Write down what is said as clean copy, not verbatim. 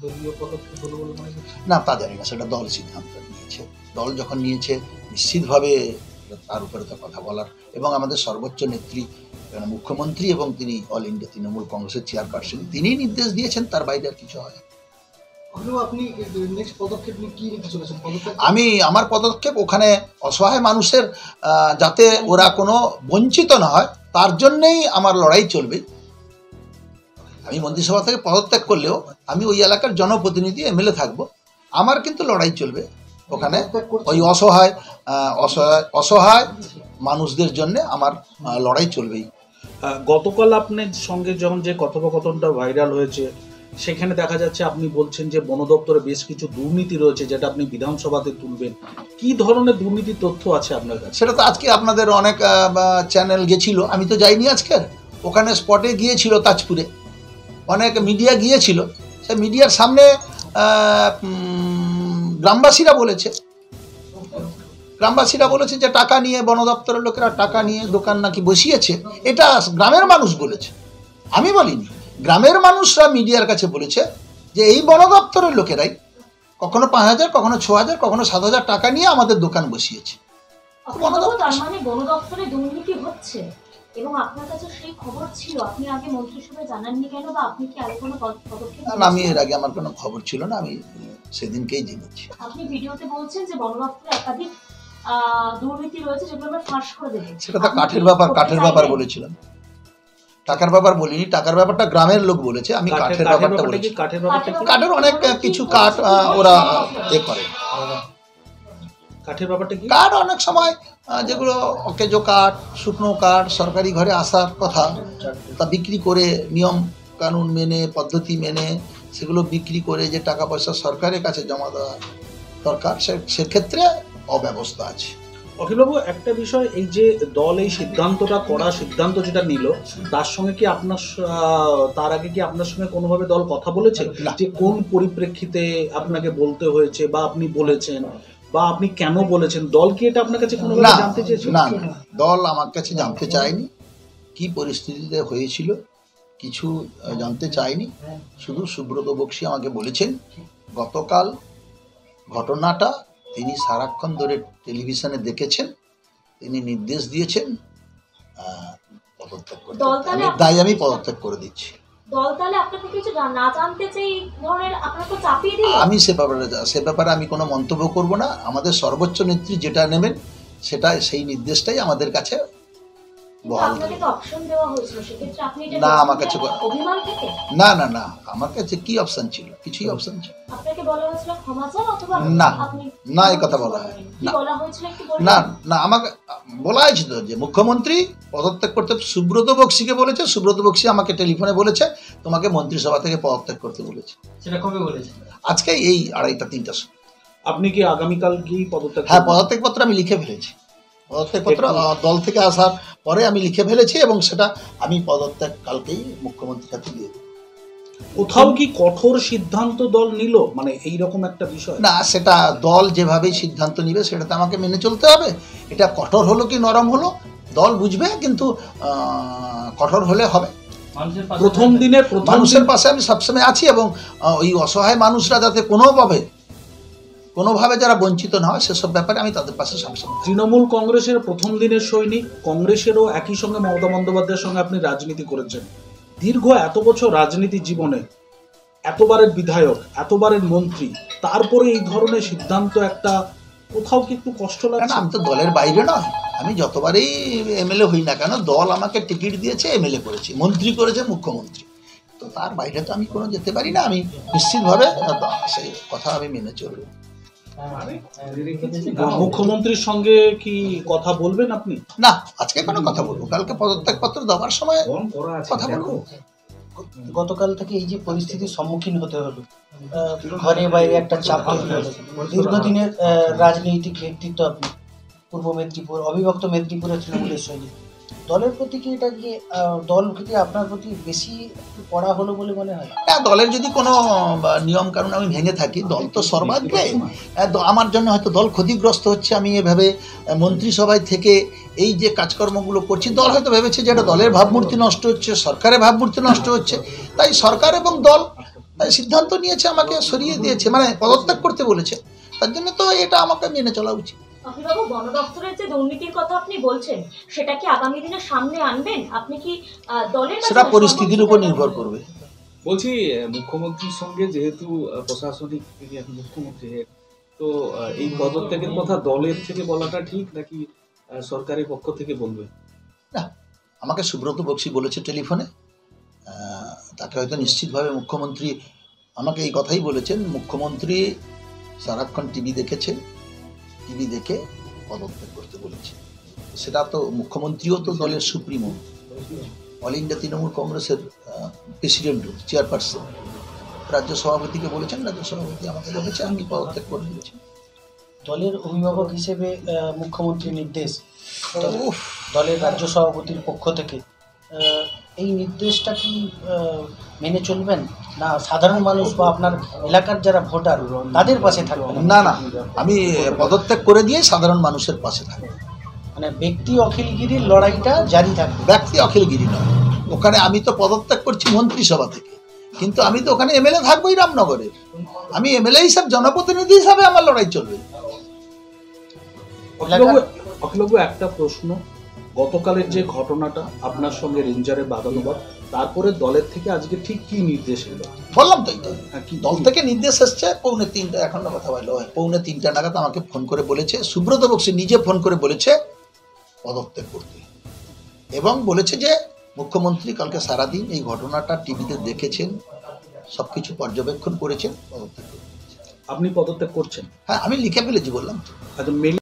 দলীয় পদক্ষেপ হলো বলে মনে করছেন? না, তা জানি না, সেটা দল সিদ্ধান্ত নিয়েছে। দল যখন নিয়েছে নিশ্চিতভাবে তার উপরে তো কথা বলার, এবং আমাদের সর্বোচ্চ নেত্রী মুখ্যমন্ত্রী এবং তিনি অল ইন্ডিয়া তৃণমূল কংগ্রেসের চেয়ারপারসন, তিনিই নির্দেশ দিয়েছেন, তার বাইরে আর কিছু হয়। আপনি নেক্সট পদক্ষেপ নিয়ে কি নিতে চলেছেন? আমি আমার পদক্ষেপ ওখানে অসহায় মানুষের যাতে ওরা কোনো বঞ্চিত না হয় তার জন্যেই আমার লড়াই চলবে। আমি মন্ত্রিসভা থেকে পদত্যাগ করলেও আমি ওই এলাকার জনপ্রতিনিধি এমএলএ থাকবো, আমার কিন্তু লড়াই চলবে ওখানে ওই অসহায় মানুষদের জন্য আমার লড়াই চলবেই। গতকাল আপনার সঙ্গে যখন যে কথোপকথনটা ভাইরাল হয়েছে সেখানে দেখা যাচ্ছে আপনি বলছেন যে বন দপ্তরে বেশ কিছু দুর্নীতি রয়েছে যেটা আপনি বিধানসভাতে তুলবেন। কি ধরনের দুর্নীতির তথ্য আছে আপনার কাছে? সেটা তো আজকে আপনাদের অনেক চ্যানেল গেছিল, আমি তো যাইনি আজকের, ওখানে স্পটে গিয়েছিল তাজপুরে, অনেক মিডিয়া গিয়েছিল, সে মিডিয়ার সামনে গ্রামবাসীরা বলেছে যে টাকা নিয়ে বন দপ্তরের লোকেরা টাকা নিয়ে দোকান নাকি বসিয়েছে। এটা গ্রামের মানুষ বলেছে, আমি বলিনি। গ্রামের মানুষরা মিডিয়ার কাছে বলেছে যে এই বন দপ্তরের লোকেরাই কখনো 5,000, কখনো 6,000, কখনো 7,000 টাকা নিয়ে আমাদের দোকান বসিয়েছে। তার মানে বন দপ্তরে দুর্নীতি হচ্ছে এবং আপনার কাছে সেই খবর ছিল, আপনি আগে মন্ত্রিসভায় জানাননি কেন, বা আপনি কি আগে কোনো পদক্ষেপ? আমি এর আগে আমার কোনো খবর ছিল না, আমি সেদিনকেই জেনেছি। আপনি ভিডিওতে বলছেন যে বন দপ্তরে একাধিক দুর্নীতি রয়েছে যেগুলো আমরা ফাঁস করে দেব। সেটা তো কাঠের ব্যাপার বলেছিলাম, টাকার ব্যাপার বলিনি। টাকার ব্যাপারটা গ্রামের লোক বলেছে, আমি কাঠের ব্যাপারটা বলেছি। কাঠের অনেক কিছু কাঠ ওরা করে। কাঠের ব্যাপারটা কি? কাঠ অনেক সময় যেগুলো অকেজো কাঠ, শুকনো কাঠ সরকারি ঘরে আসার কথা, তা বিক্রি করে নিয়ম কানুন মেনে, পদ্ধতি মেনে সেগুলো বিক্রি করে যে টাকা পয়সা সরকারের কাছে জমা দেওয়া দরকার, সেক্ষেত্রে অব্যবস্থা আছে। অখিলবাবু, একটা বিষয়, এই যে দল এই সিদ্ধান্ত যেটা নিল, তার সঙ্গে কি আপনার তার আগে কি আপনার সঙ্গে কোনোভাবে দল কথা বলেছে যে কোন পরিপ্রেক্ষিতে আপনাকে বলতে হয়েছে, বা আপনি বলেছেন, বা আপনি কেন বলেছেন? দল কি এটা আপনার কাছে কোনোভাবে জানতে চেয়েছে? না, দল আমার কাছে জানতে চায়নি, কি পরিস্থিতিতে হয়েছিল কিছু জানতে চায়নি। শুধু সুব্রত বক্সী আমাকে বলেছেন গতকাল ঘটনাটা তিনি সারাক্ষণ ধরে টেলিভিশনে দেখেছেন, তিনি নির্দেশ দিয়েছেন পদত্যাগ করতে, তাই আমি পদত্যাগ করে দিচ্ছি। আমি সে ব্যাপারে আমি কোনো মন্তব্য করব না। আমাদের সর্বোচ্চ নেত্রী যেটা নেবেন সেটা, সেই নির্দেশটাই আমাদের কাছে না। আমার কাছে না, আমার কাছে কি অপশন ছিল? কিছুই অপশন ছিল না, এই কথা বলা হয় না। আমাকে বলা হয়েছিল যে মুখ্যমন্ত্রী পদত্যাগ করতে সুব্রত বক্সীকে বলেছে, সুব্রত বক্সী আমাকে টেলিফোনে বলেছে তোমাকে মন্ত্রিসভা থেকে পদত্যাগ করতে বলেছে। সেটা কবে বলেছে? আজকে এই 2:30-3টার সময়। আপনি কি আগামীকাল কি পদত্যাগ? হ্যাঁ, পদত্যাগপত্র আমি লিখে ফেলেছি। পদত্যাগপত্র দল থেকে আসার পরে আমি লিখে ফেলেছি, এবং সেটা আমি পদত্যাগ কালকেই মুখ্যমন্ত্রীর কাছে দিয়ে দেব। কোথাও কি কঠোর সিদ্ধান্ত দল নিল, মানে এইরকম একটা বিষয়? না, সেটা দল যেভাবেই সিদ্ধান্ত নিবে সেটাতে আমাকে মেনে চলতে হবে। এটা কঠোর হলো কি নরম হলো দল বুঝবে, কিন্তু কঠোর হলে হবে। প্রথম মানুষের পাশে আমি সবসময় আছি, এবং ওই অসহায় মানুষরা যাতে কোনোভাবে যারা বঞ্চিত না হয় সেসব ব্যাপারে আমি তাদের পাশে সবসময়। তৃণমূল কংগ্রেসের প্রথম দিনের সৈনিক, কংগ্রেসেরও একই সঙ্গে মমতা বন্দ্যোপাধ্যায়ের সঙ্গে আপনি রাজনীতি করেছেন। দীর্ঘ এত বছর রাজনীতি জীবনে, এতবারের বিধায়ক, এতবারের মন্ত্রী, তারপরে এই ধরনের সিদ্ধান্ত একটা কোথাও কি একটু কষ্ট লাগে? আমি তো দলের বাইরে নয়, আমি যতবারই এমএলএ হই না কেন দল আমাকে টিকিট দিয়েছে, এমএলএ করেছি, মন্ত্রী করেছে মুখ্যমন্ত্রী, তো তার বাইরে তো আমি কোনো যেতে পারি না। আমি নিশ্চিতভাবে সেই কথা আমি মেনে চলব। মুখ্যমন্ত্রীর সঙ্গে কি কথা বলবেন আপনি? না, আজকে কোনো কথা বলবো, কালকে পদত্যাগপত্র দেওয়ার সময় কথা বলবো। গতকাল থেকে এই যে পরিস্থিতির সম্মুখীন হতে হলো, ঘরে বাইরে একটা চাপ তৈরি হলো, দীর্ঘদিনের রাজনৈতিক ব্যক্তিত্ব আপনি, পূর্ব মেদিনীপুর, অবিভক্ত মেদিনীপুরের তৃণমূলের সৈনিক, দলের প্রতি কি এটা কি দল থেকে আপনার প্রতি বেশি পড়া হলো বলে মনে হয়? হ্যাঁ, দলের যদি কোনো নিয়ম কানুন আমি ভেঙে থাকি, দল তো সর্বাগ্রে, আমার জন্য হয়তো দল ক্ষতিগ্রস্ত হচ্ছে। আমি এভাবে মন্ত্রিসভায় থেকে এই যে কাজকর্মগুলো করছি, দল হয়তো ভেবেছে যে এটা দলের ভাবমূর্তি নষ্ট হচ্ছে, সরকারের ভাবমূর্তি নষ্ট হচ্ছে, তাই সরকার এবং দল তাই সিদ্ধান্ত নিয়েছে, আমাকে সরিয়ে দিয়েছে, মানে পদত্যাগ করতে বলেছে। তার জন্য তো এটা আমাকে মেনে চলা উচিত। অখিলবাবু, বন দপ্তরের যে দুর্নীতির কথা আপনি বলছেন, সেটা কি আগামী দিনে সামনে আনবেন? আপনি কি দলের কাছে সেটা পরিস্থিতির উপর নির্ভর করবে। বলছি, মুখ্যমন্ত্রীর সঙ্গে যেহেতু প্রশাসনিক এখন মুখ্যমন্ত্রী head, তো এই পদত্যাগের কথা দলের থেকে বলাটা ঠিক নাকি সরকারের পক্ষ থেকে বলবে? না, আমাকে সুব্রত বক্সী বলেছে টেলিফোনে, তাকে হয়তো নিশ্চিতভাবে মুখ্যমন্ত্রী আমাকে এই কথাই বলেছেন। মুখ্যমন্ত্রী সারাক্ষণ টিভি দেখেছেন, টিভি দেখে পদত্যাগ করতে বলেছে। সেটা তো মুখ্যমন্ত্রীও তো দলের সুপ্রিমো, অল ইন্ডিয়া তৃণমূল কংগ্রেসের প্রেসিডেন্ট, চেয়ারপারসন, রাজ্য সভাপতিকে বলেছেন, রাজ্য সভাপতি আমাকে বলেছে, আমি পদত্যাগ করে দিয়েছি। দলের অভিভাবক হিসেবে মুখ্যমন্ত্রীর নির্দেশ, উফ, দলের রাজ্য সভাপতির পক্ষ থেকে এই নির্দেশটা কি মেনে চলবেন, না সাধারণ মানুষ বা আপনার এলাকার যারা ভোটার তাদের পাশে থাকবেন? না না, আমি পদত্যাগ করে দিয়ে সাধারণ মানুষের পাশে থাকবো। মানে ব্যক্তি অখিলগিরির লড়াইটা জারি থাকবে? ব্যক্তি অখিলগিরি নয়, ওখানে আমি তো পদত্যাগ করছি মন্ত্রিসভা থেকে, কিন্তু আমি তো ওখানে এমএলএ থাকবোই রামনগরের। আমি এমএলএ হিসাবে, জনপ্রতিনিধি হিসাবে আমার লড়াই চলবে। অখিলবাবু, একটা প্রশ্ন, গতকালের যে ঘটনাটা আপনার সঙ্গে রেঞ্জারের বাদানুবাদ, তারপরে দলের থেকে আজকে ঠিক কি নির্দেশ এলো? বললাম তো এইটা, হ্যাঁ, কি দল থেকে নির্দেশ এসছে 2:45, এখন কথা বললো 2:45 নাগাদ আমাকে ফোন করে বলেছে, সুব্রত বক্সী নিজে ফোন করে বলেছে পদত্যাগ করতে, এবং বলেছে যে মুখ্যমন্ত্রী কালকে সারাদিন এই ঘটনাটা টিভিতে দেখেছেন, সবকিছু পর্যবেক্ষণ করেছেন, পদত্যাগ করতে। আপনি পদত্যাগ করছেন? হ্যাঁ, আমি লিখে ফেলেছি, বললাম তো। আচ্ছা, মেল